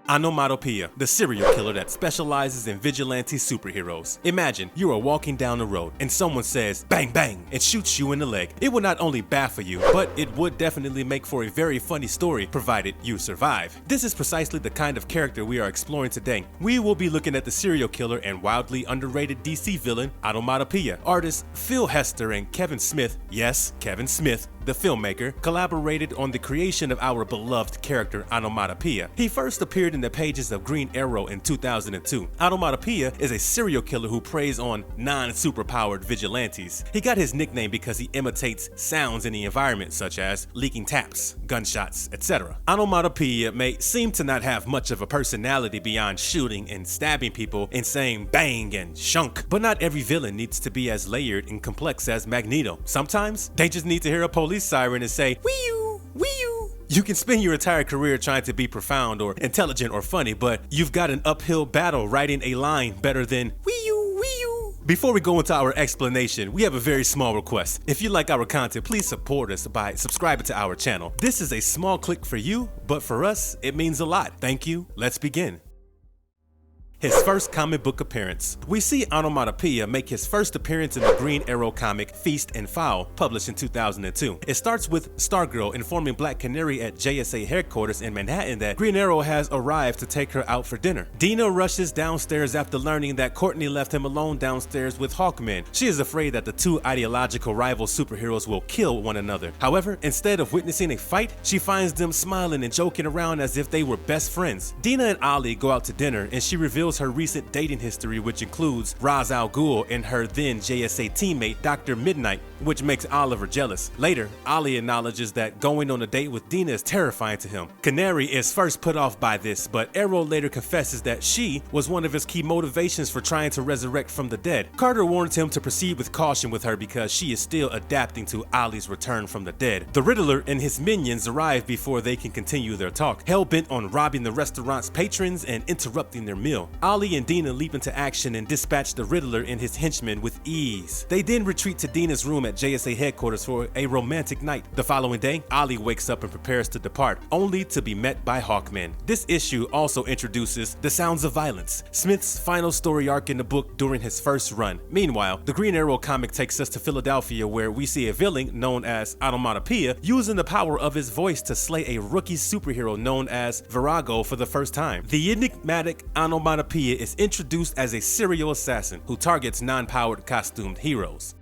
Onomatopoeia, the serial killer that specializes in vigilante superheroes. Imagine you are walking down the road and someone says bang bang and shoots you in the leg. It would not only baffle you, but it would definitely make for a very funny story provided you survive. This is precisely the kind of character we are exploring today. We will be looking at the serial killer and wildly underrated DC villain Onomatopoeia. Artists Phil Hester and Kevin Smith, yes, Kevin Smith, the filmmaker, collaborated on the creation of our beloved character Onomatopoeia. He first appeared in the pages of Green Arrow in 2002. Onomatopoeia is a serial killer who preys on non-superpowered vigilantes. He got his nickname because he imitates sounds in the environment such as leaking taps, gunshots, etc. Onomatopoeia may seem to not have much of a personality beyond shooting and stabbing people and saying bang and shunk, but not every villain needs to be as layered and complex as Magneto. Sometimes they just need to hear a police siren and say WEEOOO WEEOOO. You can spend your entire career trying to be profound or intelligent or funny, but you've got an uphill battle writing a line better than WEEOOO WEEOOO. Before we go into our explanation, we have a very small request. If you like our content, please support us by subscribing to our channel. This is a small click for you, but for us, it means a lot. Thank you. Let's begin. His first comic book appearance. We see Onomatopoeia make his first appearance in the Green Arrow comic Feast and Foul, published in 2002. It starts with Stargirl informing Black Canary at JSA headquarters in Manhattan that Green Arrow has arrived to take her out for dinner. Dina rushes downstairs after learning that Courtney left him alone downstairs with Hawkman. She is afraid that the two ideological rival superheroes will kill one another. However, instead of witnessing a fight, she finds them smiling and joking around as if they were best friends. Dina and Ollie go out to dinner and she reveals her recent dating history, which includes Ra's al Ghul and her then JSA teammate Dr. Midnight, which makes Oliver jealous. Later, Ollie acknowledges that going on a date with Dina is terrifying to him. Canary is first put off by this, but Arrow later confesses that she was one of his key motivations for trying to resurrect from the dead. Carter warns him to proceed with caution with her because she is still adapting to Ollie's return from the dead. The Riddler and his minions arrive before they can continue their talk, hell-bent on robbing the restaurant's patrons and interrupting their meal. Ollie and Dina leap into action and dispatch the Riddler and his henchmen with ease. They then retreat to Dina's room at JSA headquarters for a romantic night. The following day, Ollie wakes up and prepares to depart, only to be met by Hawkman. This issue also introduces The Sounds of Violence, Smith's final story arc in the book during his first run. Meanwhile, the Green Arrow comic takes us to Philadelphia, where we see a villain known as Onomatopoeia using the power of his voice to slay a rookie superhero known as Virago for the first time. The enigmatic Onomatopoeia is introduced as a serial assassin who targets non-powered costumed heroes.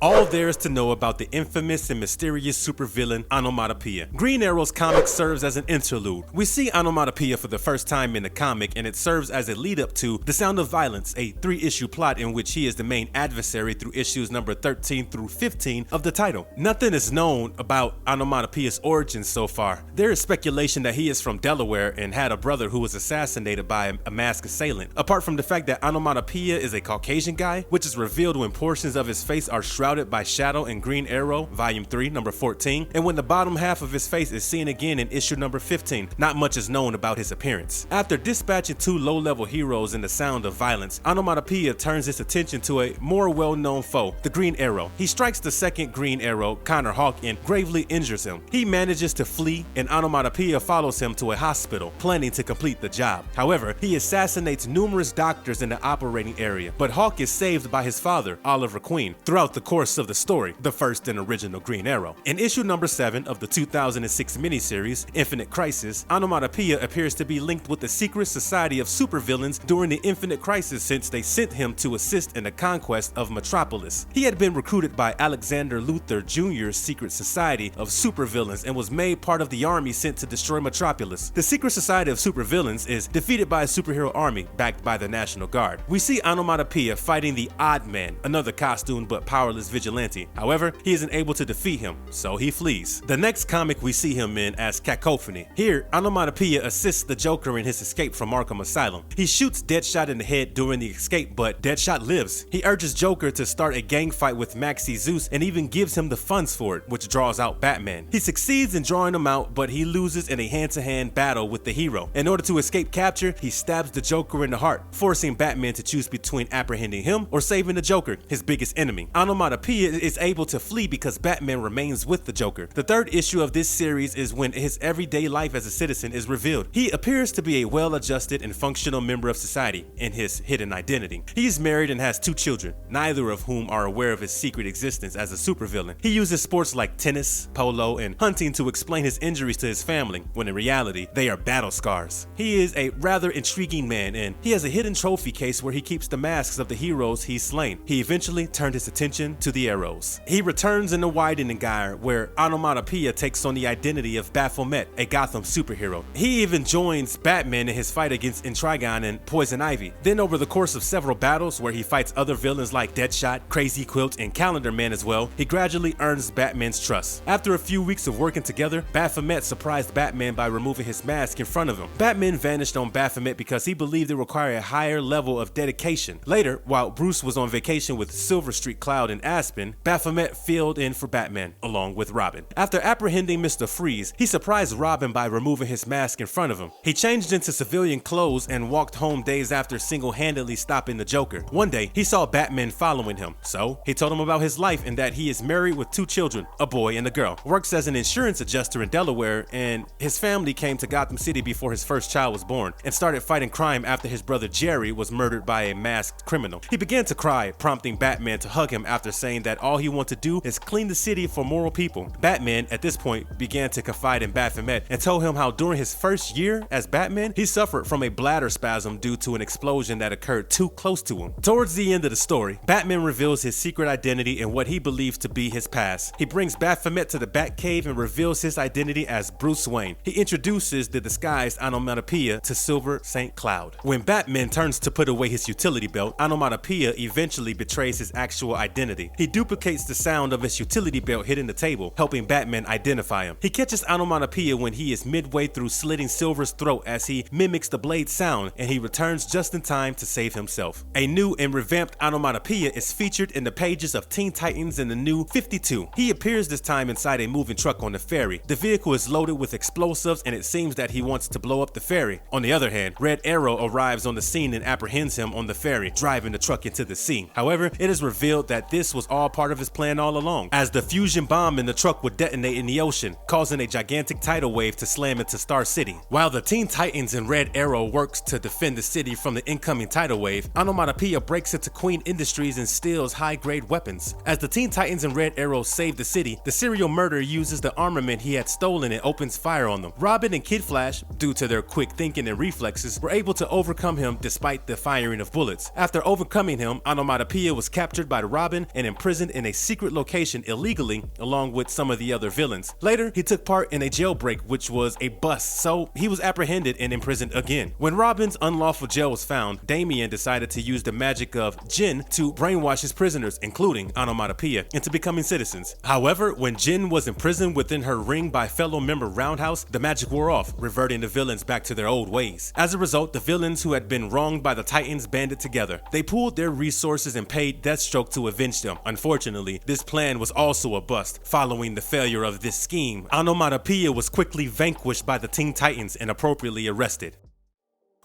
All there is to know about the infamous and mysterious supervillain Onomatopoeia. Green Arrow's comic serves as an interlude. We see Onomatopoeia for the first time in the comic, and it serves as a lead-up to The Sound of Violence, a 3-issue plot in which he is the main adversary through issues number 13 through 15 of the title. Nothing is known about Onomatopoeia's origins so far. There is speculation that he is from Delaware and had a brother who was assassinated by a masked assailant. Apart from the fact that Onomatopoeia is a Caucasian guy, which is revealed when portions of his face are shrouded by shadow in Green Arrow, Volume 3, number 14, and when the bottom half of his face is seen again in issue number 15. Not much is known about his appearance. After dispatching two low-level heroes in The Sound of Violence, Onomatopoeia turns his attention to a more well-known foe, the Green Arrow. He strikes the second Green Arrow, Connor Hawk, and gravely injures him. He manages to flee, and Onomatopoeia follows him to a hospital, planning to complete the job. However, he assassinates numerous doctors in the operating area, but Hawk is saved by his father, Oliver Queen, throughout the course of the story, the first and original Green Arrow. In issue number 7 of the 2006 miniseries, Infinite Crisis, Onomatopoeia appears to be linked with the secret society of supervillains during the Infinite Crisis, since they sent him to assist in the conquest of Metropolis. He had been recruited by Alexander Luthor Jr.'s secret society of supervillains and was made part of the army sent to destroy Metropolis. The secret society of supervillains is defeated by a superhero army backed by the National Guard. We see Onomatopoeia fighting the Odd Man, another costumed but powerless vigilante. However, he isn't able to defeat him, so he flees. The next comic we see him in as Cacophony. Here, Onomatopoeia assists the Joker in his escape from Arkham Asylum. He shoots Deadshot in the head during the escape, but Deadshot lives. He urges Joker to start a gang fight with Maxi Zeus and even gives him the funds for it, which draws out Batman. He succeeds in drawing him out, but he loses in a hand-to-hand battle with the hero. In order to escape capture, he stabs the Joker in the heart, forcing Batman to choose between apprehending him or saving the Joker, his biggest enemy. Onomatopoeia Onomatopoeia is able to flee because Batman remains with the Joker. The third issue of this series is when his everyday life as a citizen is revealed. He appears to be a well-adjusted and functional member of society in his hidden identity. He is married and has 2 children, neither of whom are aware of his secret existence as a supervillain. He uses sports like tennis, polo, and hunting to explain his injuries to his family, when in reality, they are battle scars. He is a rather intriguing man, and he has a hidden trophy case where he keeps the masks of the heroes he's slain. He eventually turned his attention to the arrows. He returns in the Widening Gyre, where Onomatopoeia takes on the identity of Baphomet, a Gotham superhero. He even joins Batman in his fight against Intrigon and Poison Ivy. Then over the course of several battles where he fights other villains like Deadshot, Crazy Quilt, and Calendar Man as well, he gradually earns Batman's trust. After a few weeks of working together, Baphomet surprised Batman by removing his mask in front of him. Batman vanished on Baphomet because he believed it required a higher level of dedication. Later, while Bruce was on vacation with Silver Street Cloud and Aspen, Baphomet filled in for Batman, along with Robin. After apprehending Mr. Freeze, he surprised Robin by removing his mask in front of him. He changed into civilian clothes and walked home days after single-handedly stopping the Joker. One day, he saw Batman following him, so he told him about his life and that he is married with 2 children, a boy and a girl, works as an insurance adjuster in Delaware, and his family came to Gotham City before his first child was born and started fighting crime after his brother Jerry was murdered by a masked criminal. He began to cry, prompting Batman to hug him after saying that all he wanted to do is clean the city for moral people. Batman, at this point, began to confide in Baphomet and told him how during his first year as Batman, he suffered from a bladder spasm due to an explosion that occurred too close to him. Towards the end of the story, Batman reveals his secret identity and what he believes to be his past. He brings Baphomet to the Batcave and reveals his identity as Bruce Wayne. He introduces the disguised Onomatopoeia to Silver St. Cloud. When Batman turns to put away his utility belt, Onomatopoeia eventually betrays his actual identity. He duplicates the sound of his utility belt hitting the table, helping Batman identify him. He catches Onomatopoeia when he is midway through slitting Silver's throat as he mimics the blade's sound, and he returns just in time to save himself. A new and revamped Onomatopoeia is featured in the pages of Teen Titans in the New 52. He appears this time inside a moving truck on the ferry. The vehicle is loaded with explosives and it seems that he wants to blow up the ferry. On the other hand, Red Arrow arrives on the scene and apprehends him on the ferry, driving the truck into the sea. However, it is revealed that this was all part of his plan all along, as the fusion bomb in the truck would detonate in the ocean, causing a gigantic tidal wave to slam into Star City. While the Teen Titans and Red Arrow works to defend the city from the incoming tidal wave, Onomatopoeia breaks into Queen Industries and steals high-grade weapons. As the Teen Titans and Red Arrow save the city, the serial murderer uses the armament he had stolen and opens fire on them. Robin and Kid Flash, due to their quick thinking and reflexes, were able to overcome him despite the firing of bullets. After overcoming him, Onomatopoeia was captured by Robin and imprisoned in a secret location illegally along with some of the other villains. Later, he took part in a jailbreak which was a bust, so he was apprehended and imprisoned again. When Robin's unlawful jail was found, Damian decided to use the magic of Jin to brainwash his prisoners, including Onomatopoeia, into becoming citizens. However, when Jin was imprisoned within her ring by fellow member Roundhouse, the magic wore off, reverting the villains back to their old ways. As a result, the villains who had been wronged by the Titans banded together. They pooled their resources and paid Deathstroke to avenge them. Unfortunately, this plan was also a bust. Following the failure of this scheme, Onomatopoeia was quickly vanquished by the Teen Titans and appropriately arrested.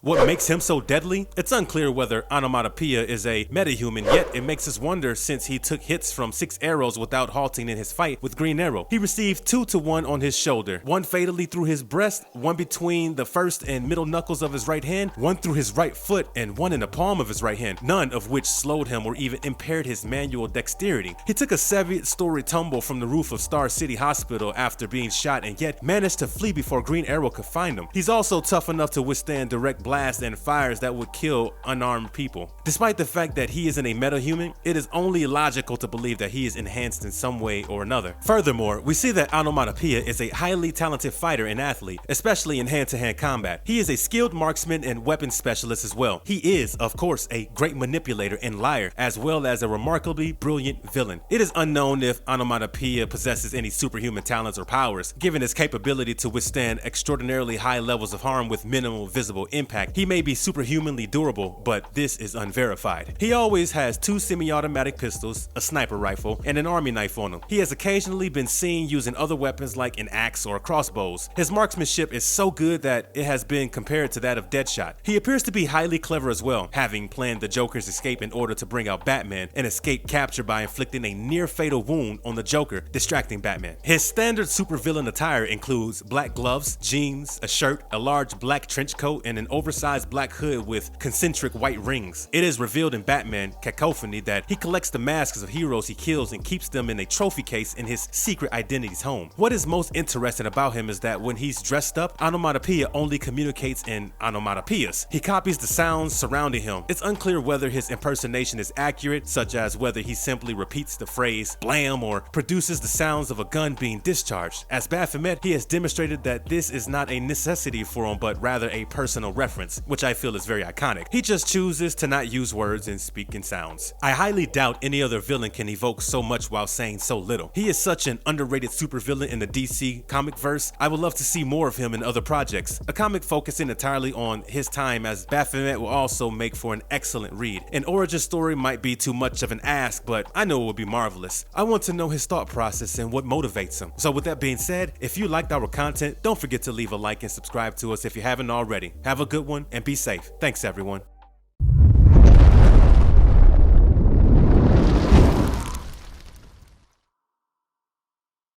What makes him so deadly? It's unclear whether Onomatopoeia is a metahuman, yet it makes us wonder since he took hits from 6 arrows without halting in his fight with Green Arrow. He received 2 to 1 on his shoulder, 1 fatally through his breast, 1 between the first and middle knuckles of his right hand, 1 through his right foot, and 1 in the palm of his right hand, none of which slowed him or even impaired his manual dexterity. He took a 7-story tumble from the roof of Star City Hospital after being shot and yet managed to flee before Green Arrow could find him. He's also tough enough to withstand direct blasts and fires that would kill unarmed people. Despite the fact that he isn't a metahuman, it is only logical to believe that he is enhanced in some way or another. Furthermore, we see that Onomatopoeia is a highly talented fighter and athlete, especially in hand-to-hand combat. He is a skilled marksman and weapons specialist as well. He is, of course, a great manipulator and liar, as well as a remarkably brilliant villain. It is unknown if Onomatopoeia possesses any superhuman talents or powers, given his capability to withstand extraordinarily high levels of harm with minimal visible impact. impact, he may be superhumanly durable, but this is unverified. He always has 2 semi-automatic pistols, a sniper rifle, and an army knife on him. He has occasionally been seen using other weapons like an axe or crossbows. His marksmanship is so good that it has been compared to that of Deadshot. He appears to be highly clever as well, having planned the Joker's escape in order to bring out Batman and escape capture by inflicting a near-fatal wound on the Joker, distracting Batman. His standard supervillain attire includes black gloves, jeans, a shirt, a large black trench coat, and an oversized black hood with concentric white rings. It is revealed in Batman Cacophony that he collects the masks of heroes he kills and keeps them in a trophy case in his secret identity's home. What is most interesting about him is that when he's dressed up, Onomatopoeia only communicates in onomatopoeias. He copies the sounds surrounding him. It's unclear whether his impersonation is accurate, such as whether he simply repeats the phrase blam or produces the sounds of a gun being discharged. As Baphomet, he has demonstrated that this is not a necessity for him, but rather a personal reference, which I feel is very iconic. He just chooses to not use words and speak in sounds. I highly doubt any other villain can evoke so much while saying so little. He is such an underrated supervillain in the DC comic verse. I would love to see more of him in other projects. A comic focusing entirely on his time as Baphomet will also make for an excellent read. An origin story might be too much of an ask, but I know it would be marvelous. I want to know his thought process and what motivates him. So with that being said, if you liked our content, don't forget to leave a like and subscribe to us if you haven't already. Have a good one and be safe. Thanks everyone.